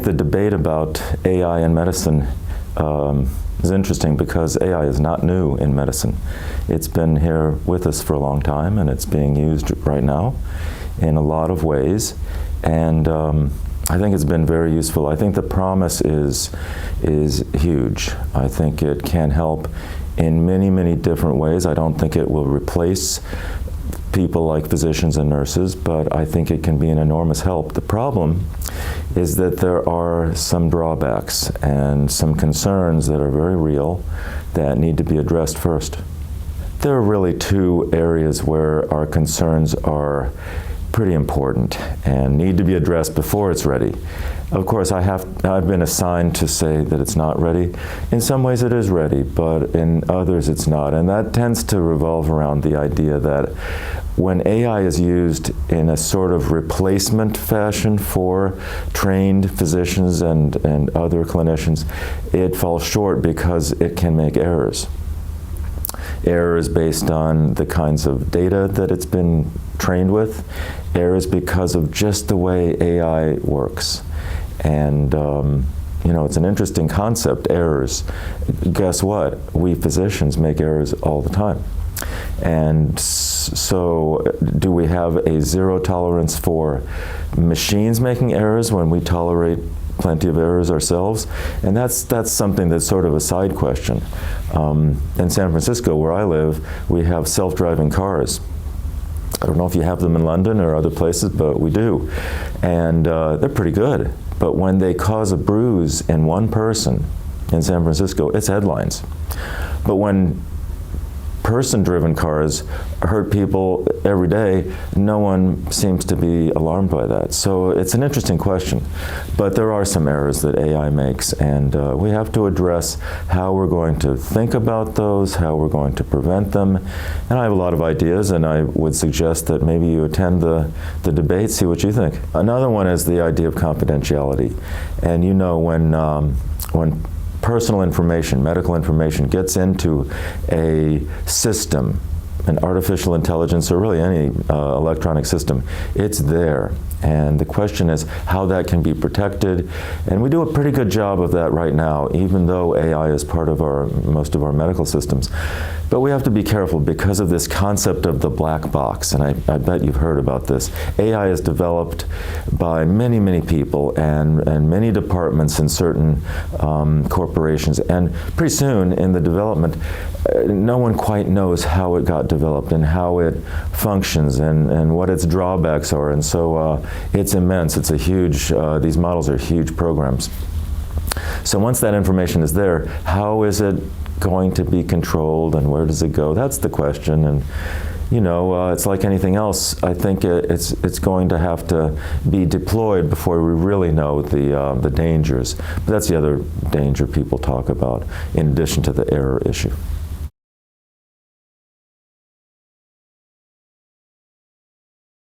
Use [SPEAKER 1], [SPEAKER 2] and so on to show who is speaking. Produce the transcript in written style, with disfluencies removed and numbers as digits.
[SPEAKER 1] think the debate about AI in medicine is interesting because AI is not new in medicine. It's been here with us for a long time, and it's being used right now in a lot of ways. And I think it's been very useful. I think the promise is huge. I think it can help in many, many different ways. I don't think it will replace people like physicians and nurses, but I think it can be an enormous help. The problem is that there are some drawbacks and some concerns that are very real that need to be addressed first. There are really two areas where our concerns are pretty important and need to be addressed before it's ready. Of course, I've been assigned to say that it's not ready. In some ways it is ready, but in others it's not. And that tends to revolve around the idea that when AI is used in a sort of replacement fashion for trained physicians and other clinicians, it falls short because it can make errors. Errors based on the kinds of data that it's been trained with, errors because of just the way AI works. And you know, it's an interesting concept, errors. Guess what? We physicians make errors all the time. And so do we have a zero tolerance for machines making errors when we tolerate plenty of errors ourselves? And that's something that's sort of a side question. In San Francisco, where I live, we have self-driving cars. I don't know if you have them in London or other places, but we do. And they're pretty good. But when they cause a bruise in one person in San Francisco, it's headlines. But when person-driven cars hurt people every day, no one seems to be alarmed by that. So it's an interesting question. But there are some errors that AI makes, and we have to address how we're going to think about those, how we're going to prevent them. And I have a lot of ideas, and I would suggest that maybe you attend the debate, see what you think. Another one is the idea of confidentiality. And you know, when personal information, medical information gets into a system, an artificial intelligence, or really any electronic system, it's there. And the question is how that can be protected. And we do a pretty good job of that right now, even though AI is part of most of our medical systems. But we have to be careful because of this concept of the black box, and I bet you've heard about this. AI is developed by many, many people and many departments in certain corporations, and pretty soon in the development, no one quite knows how it got developed and how it functions and what its drawbacks are, and so it's immense. It's a huge, these models are huge programs. So once that information is there, how is it going to be controlled and where does it go? That's the question. And you know, it's like anything else. I think it's going to have to be deployed before we really know the dangers. But that's the other danger people talk about in addition to the error issue.